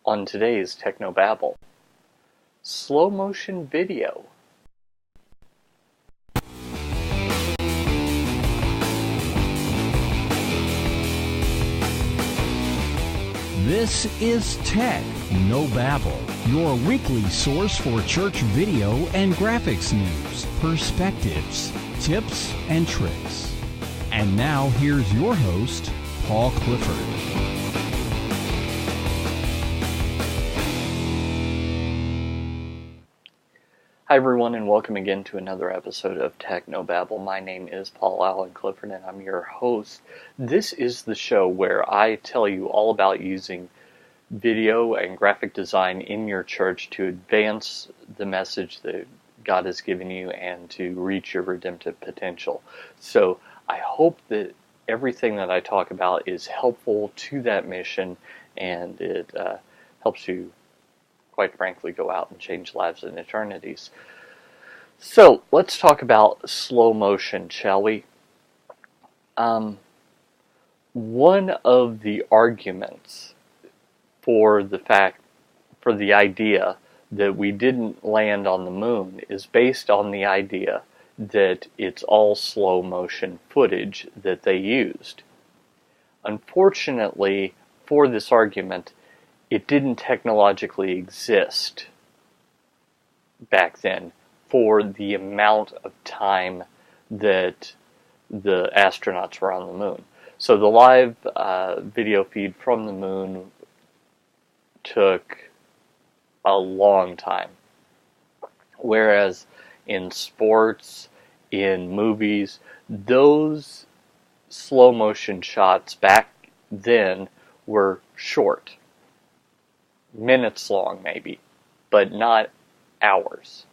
On today's Technobabble, slow motion video. This is Tech No Babble, your weekly source for church video and graphics news, perspectives, tips, and tricks. And now here's your host, Paul Clifford. Hi everyone, and welcome again to another episode of Technobabble. My name is Paul Allen Clifford and I'm your host. This is the show where I tell you all about using video and graphic design in your church to advance the message that God has given you and to reach your redemptive potential. So I hope that everything that I talk about is helpful to that mission, and it helps you, quite frankly, go out and change lives and eternities. So let's talk about slow motion, shall we? One of the arguments for the idea that we didn't land on the moon is based on the idea that it's all slow motion footage that they used. Unfortunately, for this argument, it didn't technologically exist back then for the amount of time that the astronauts were on the moon. So the live video feed from the moon took a long time. Whereas in sports, in movies, those slow motion shots back then were short. Minutes long maybe, but not hours.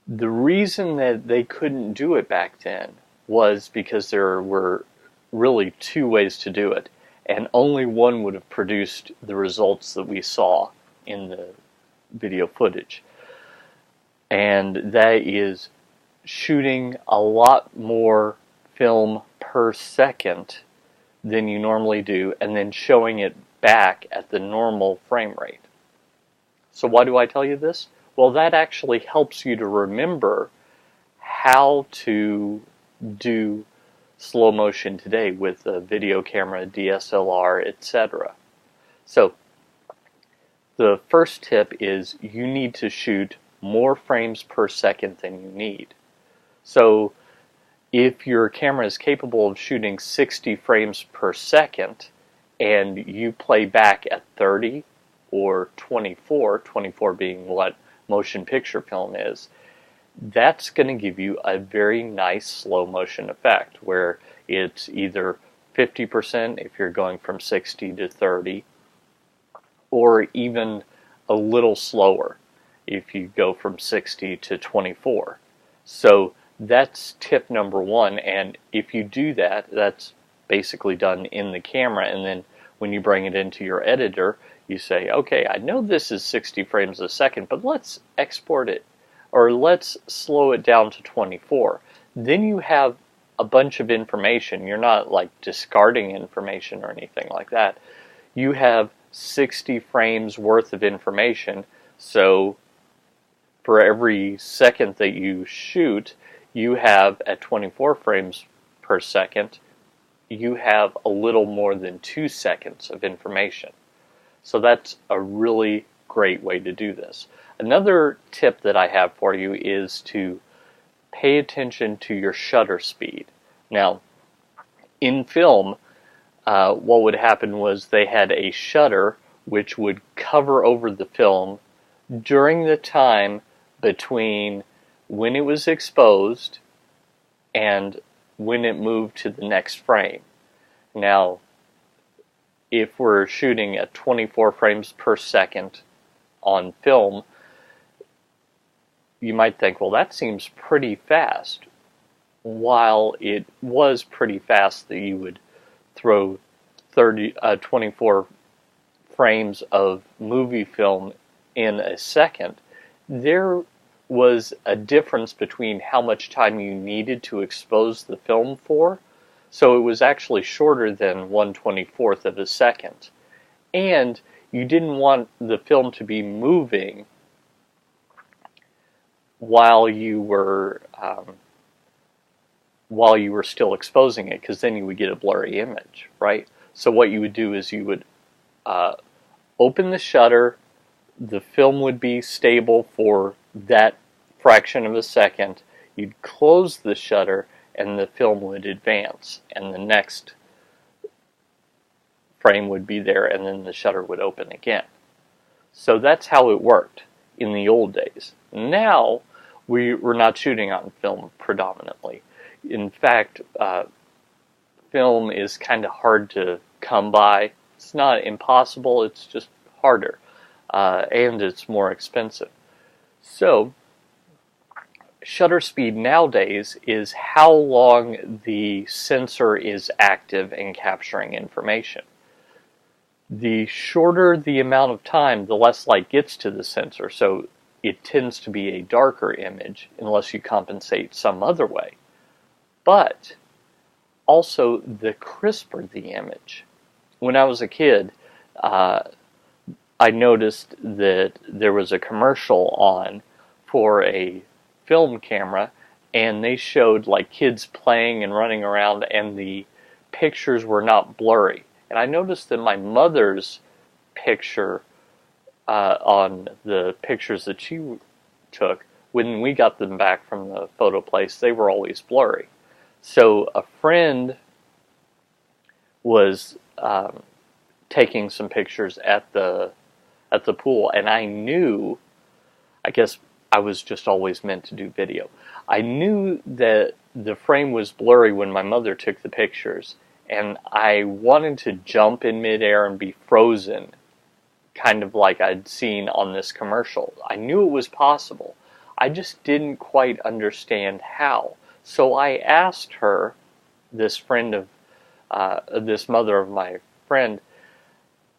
The reason that they couldn't do it back then was because there were really two ways to do it, and only one would have produced the results that we saw in the video footage. And that is shooting a lot more film per second than you normally do, and then showing it back at the normal frame rate. So why do I tell you this? Well, that actually helps you to remember how to do slow motion today with a video camera, DSLR, etc. So the first tip is you need to shoot more frames per second than you need. So if your camera is capable of shooting 60 frames per second and you play back at 30 or 24 being what motion picture film is, that's going to give you a very nice slow motion effect where it's either 50% if you're going from 60 to 30, or even a little slower if you go from 60 to 24. So that's tip number one, and if you do that, that's basically done in the camera, and then when you bring it into your editor, you say, okay, I know this is 60 frames a second, but let's export it, or let's slow it down to 24. Then you have a bunch of information. You're not like discarding information or anything like that. You have 60 frames worth of information, so for every second that you shoot, you have at 24 frames per second, you have a little more than 2 seconds of information. So that's a really great way to do this. Another tip that I have for you is to pay attention to your shutter speed. Now, in film, what would happen was they had a shutter which would cover over the film during the time between when it was exposed and when it moved to the next frame. Now, if we're shooting at 24 frames per second on film, you might think, well, that seems pretty fast. While it was pretty fast that you would throw 24 frames of movie film in a second, there was a difference between how much time you needed to expose the film for. So it was actually shorter than 1/24th of a second. And you didn't want the film to be moving while you were still exposing it, because then you would get a blurry image, right? So what you would do is you would open the shutter, the film would be stable for that fraction of a second, you'd close the shutter, and the film would advance, and the next frame would be there, and then the shutter would open again. So that's how it worked in the old days. Now, we're not shooting on film predominantly. In fact, film is kind of hard to come by. It's not impossible, it's just harder, and it's more expensive. So, shutter speed nowadays is how long the sensor is active and capturing information. The shorter the amount of time, the less light gets to the sensor, so it tends to be a darker image unless you compensate some other way. But also the crisper the image. When I was a kid, I noticed that there was a commercial on for a film camera, and they showed like kids playing and running around, and the pictures were not blurry. And I noticed that my mother's picture on the pictures that she took, when we got them back from the photo place, they were always blurry. So a friend was taking some pictures at the pool, and I knew, I guess I was just always meant to do video. I knew that the frame was blurry when my mother took the pictures, and I wanted to jump in midair and be frozen, kind of like I'd seen on this commercial. I knew it was possible. I just didn't quite understand how. So I asked her, this mother of my friend,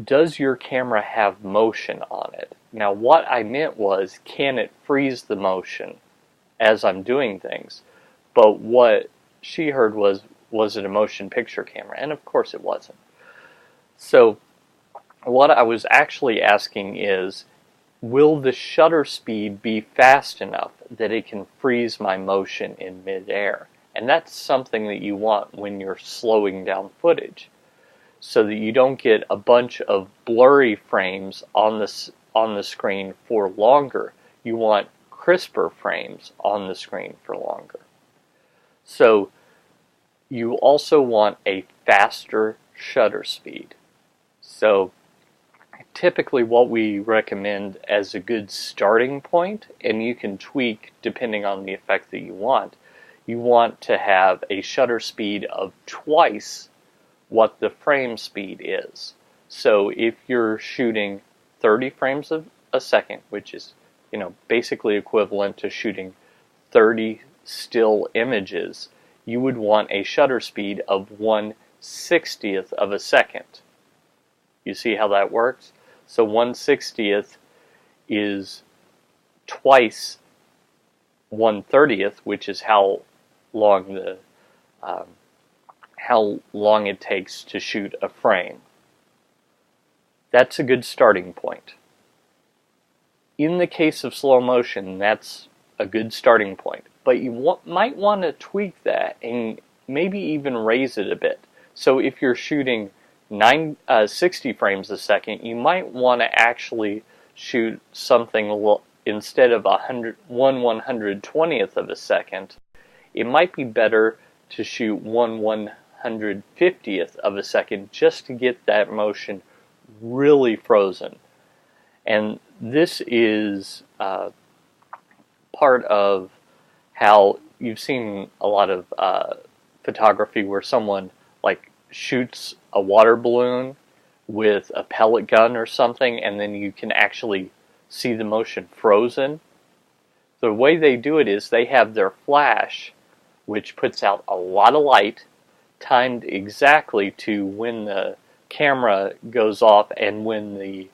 does your camera have motion on it? Now what I meant was, can it freeze the motion as I'm doing things? But what she heard was it a motion picture camera? And of course it wasn't. So what I was actually asking is, will the shutter speed be fast enough that it can freeze my motion in midair? And that's something that you want when you're slowing down footage, so that you don't get a bunch of blurry frames on the screen for longer. You want crisper frames on the screen for longer. So you also want a faster shutter speed. So typically what we recommend as a good starting point, and you can tweak depending on the effect that you want to have a shutter speed of twice what the frame speed is. So if you're shooting 30 frames a second, which is, basically equivalent to shooting 30 still images, you would want a shutter speed of 1/60th of a second. You see how that works? So 1/60th is twice 1/30th, which is how long it takes to shoot a frame. That's a good starting point. In the case of slow motion, that's a good starting point. But you might want to tweak that and maybe even raise it a bit. So if you're shooting 60 frames a second, you might want to actually shoot something instead of 1/120th of a second. It might be better to shoot 1/150th of a second just to get that motion really frozen. And this is part of how you've seen a lot of photography where someone shoots a water balloon with a pellet gun or something, and then you can actually see the motion frozen. The way they do it is they have their flash, which puts out a lot of light, timed exactly to when the camera goes off and when the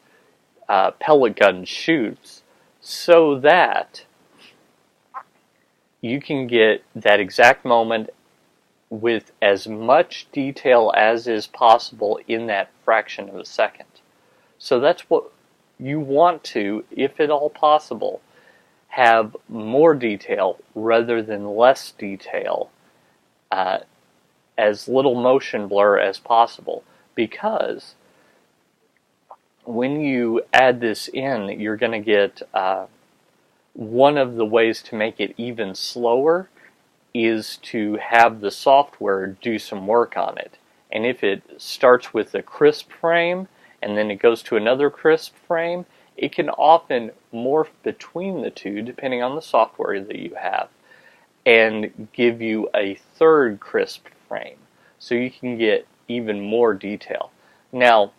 pellet gun shoots, so that you can get that exact moment with as much detail as is possible in that fraction of a second. So that's what you want to, if at all possible, have more detail rather than less detail, as little motion blur as possible, because when you add this in, you're going to get one of the ways to make it even slower is to have the software do some work on it. And if it starts with a crisp frame and then it goes to another crisp frame, it can often morph between the two depending on the software that you have and give you a third crisp frame, so you can get even more detail. Now,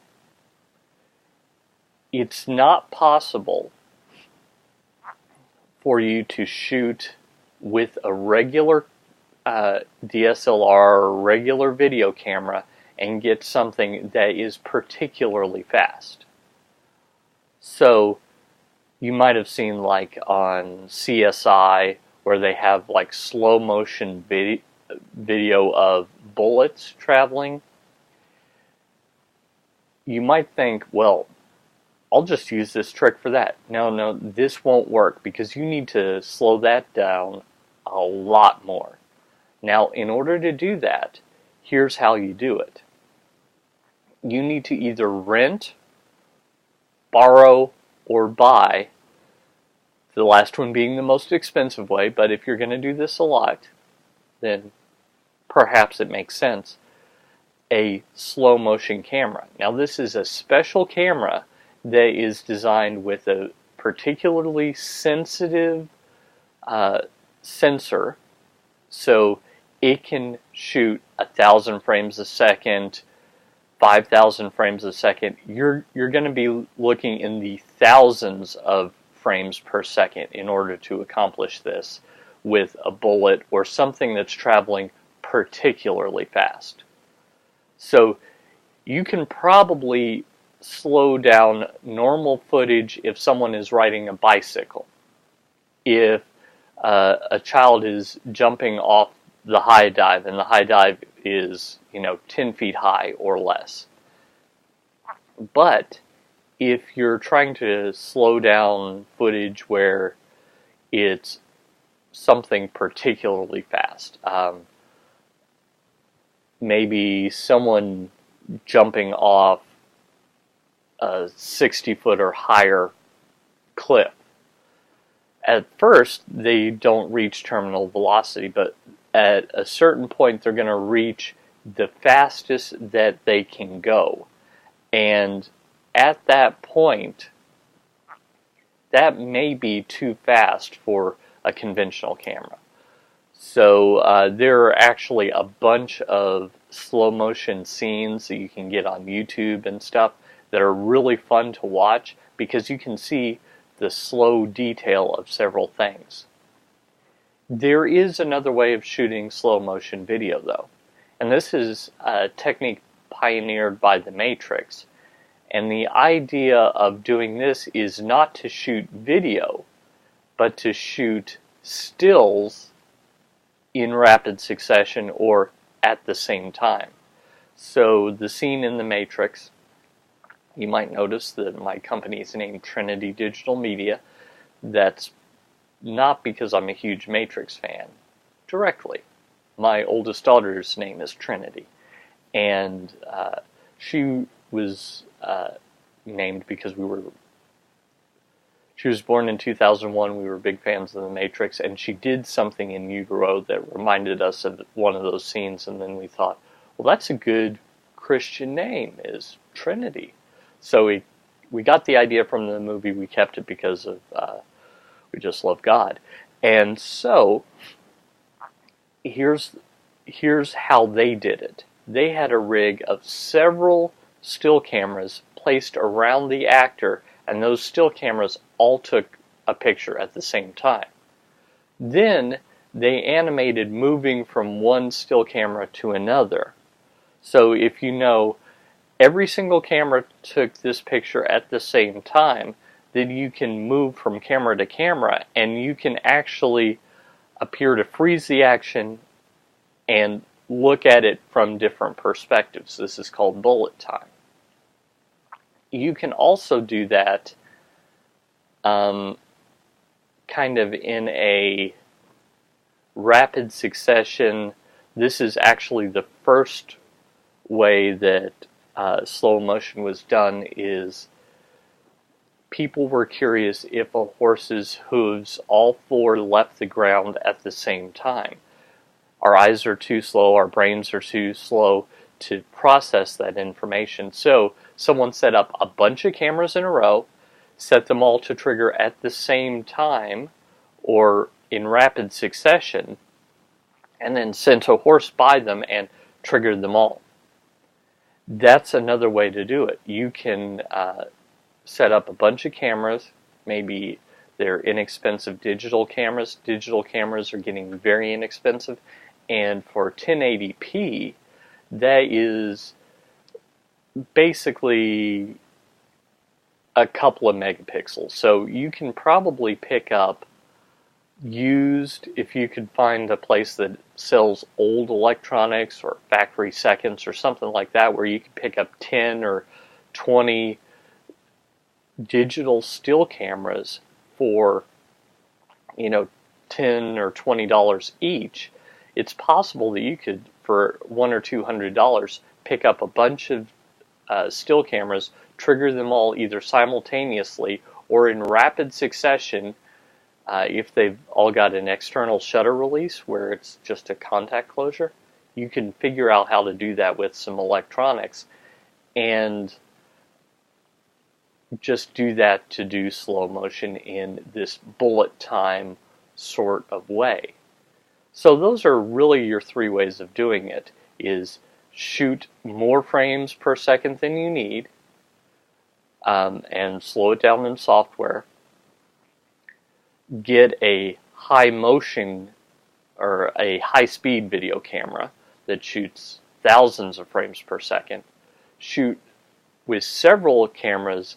it's not possible for you to shoot with a regular DSLR or regular video camera and get something that is particularly fast. So you might have seen, like on CSI, where they have like slow motion video of bullets traveling. You might think, well, I'll just use this trick for that. No, this won't work because you need to slow that down a lot more. Now, in order to do that, here's how you do it. You need to either rent, borrow, or buy, the last one being the most expensive way, but if you're going to do this a lot, then perhaps it makes sense, a slow motion camera. Now, this is a special camera that is designed with a particularly sensitive sensor, so it can shoot 1,000 frames a second, 5,000 frames a second. You're going to be looking in the thousands of frames per second in order to accomplish this with a bullet or something that's traveling particularly fast. So you can probably slow down normal footage if someone is riding a bicycle, if a child is jumping off the high dive and the high dive is 10 feet high or less. But if you're trying to slow down footage where it's something particularly fast, maybe someone jumping off a 60-foot or higher cliff. At first, they don't reach terminal velocity, but at a certain point, they're going to reach the fastest that they can go. And at that point, that may be too fast for a conventional camera. So there are actually a bunch of slow motion scenes that you can get on YouTube and stuff that are really fun to watch because you can see the slow detail of several things. There is another way of shooting slow motion video though, and this is a technique pioneered by The Matrix. And the idea of doing this is not to shoot video, but to shoot stills in rapid succession or at the same time. So the scene in The Matrix, you might notice that my company is named Trinity Digital Media. That's not because I'm a huge Matrix fan directly. My oldest daughter's name is Trinity, and she was named because she was born in 2001. We were big fans of The Matrix, and she did something in utero that reminded us of one of those scenes, and then we thought, well, that's a good Christian name, is Trinity. So we got the idea from the movie. We kept it because of we just love God. And so here's how they did it. They had a rig of several still cameras placed around the actor, and those still cameras all took a picture at the same time. Then they animated moving from one still camera to another. So if you know every single camera took this picture at the same time, then you can move from camera to camera and you can actually appear to freeze the action and look at it from different perspectives. This is called bullet time. you can also do that kind of in a rapid succession. This is actually the first way that slow motion was done. Is people were curious if a horse's hooves, all four, left the ground at the same time. Our eyes are too slow, our brains are too slow to process that information. So someone set up a bunch of cameras in a row, set them all to trigger at the same time or in rapid succession, and then sent a horse by them and triggered them all. That's another way to do it. You can set up a bunch of cameras. Maybe they're inexpensive digital cameras. Digital cameras are getting very inexpensive. And for 1080p, that is basically a couple of megapixels. So you can probably pick up used, if you could find a place that sells old electronics or factory seconds or something like that, where you can pick up 10 or 20 digital still cameras for, $10 or $20 each. It's possible that you could, for $100 or $200, pick up a bunch of still cameras, trigger them all either simultaneously or in rapid succession. If they've all got an external shutter release where it's just a contact closure, you can figure out how to do that with some electronics and just do that to do slow motion in this bullet time sort of way. So those are really your three ways of doing it: is shoot more frames per second than you need, and slow it down in software. Get a high motion or a high speed video camera that shoots thousands of frames per second. Shoot with several cameras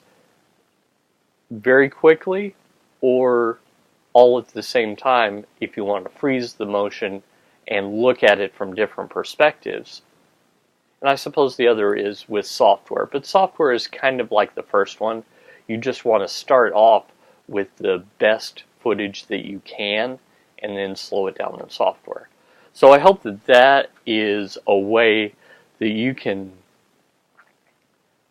very quickly or all at the same time if you want to freeze the motion and look at it from different perspectives. And I suppose the other is with software, but software is kind of like the first one. You just want to start off with the best footage that you can and then slow it down in software. So I hope that that is a way that you can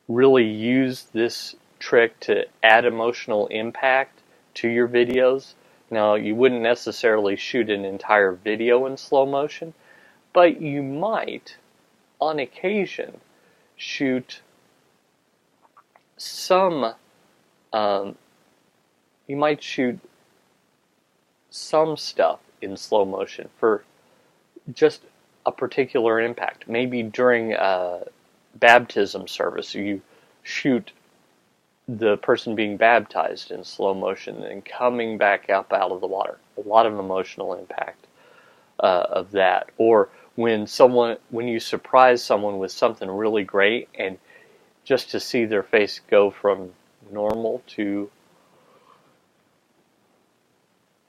really use this trick to add emotional impact to your videos. Now, you wouldn't necessarily shoot an entire video in slow motion, but you might, on occasion, shoot some stuff in slow motion for just a particular impact. Maybe during a baptism service, you shoot the person being baptized in slow motion and coming back up out of the water. A lot of emotional impact of that. Or when you surprise someone with something really great, and just to see their face go from normal to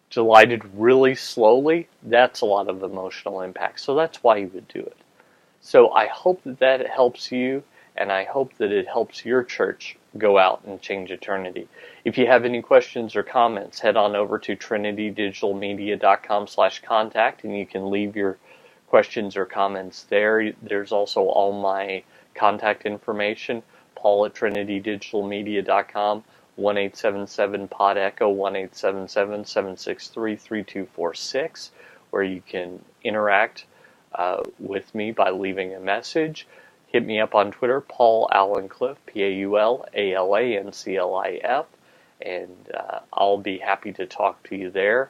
delighted really slowly, that's a lot of emotional impact. So that's why you would do it. So I hope that it helps you, and I hope that it helps your church go out and change eternity. If you have any questions or comments, head on over to trinitydigitalmedia.com/contact, and you can leave your questions or comments there. There's also all my contact information. Paul at trinitydigitalmedia.com, 1-877-POD-ECHO, 1-877-763-3246, where you can interact with me by leaving a message. Hit me up on Twitter, Paul Allen Cliff, PaulAlanclif, and I'll be happy to talk to you there.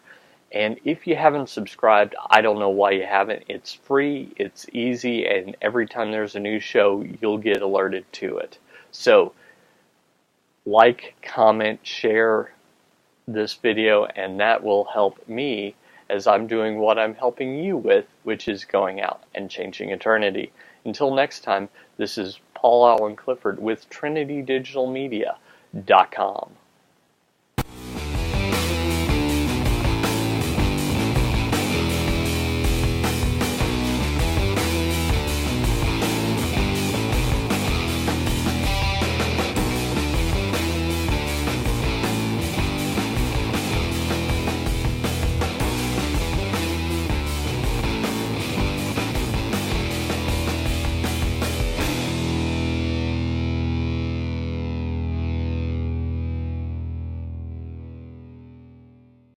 And if you haven't subscribed, I don't know why you haven't. It's free, it's easy, and every time there's a new show, you'll get alerted to it. So, like, comment, share this video, and that will help me as I'm doing what I'm helping you with, which is going out and changing eternity. Until next time, this is Paul Allen Clifford with TrinityDigitalMedia.com.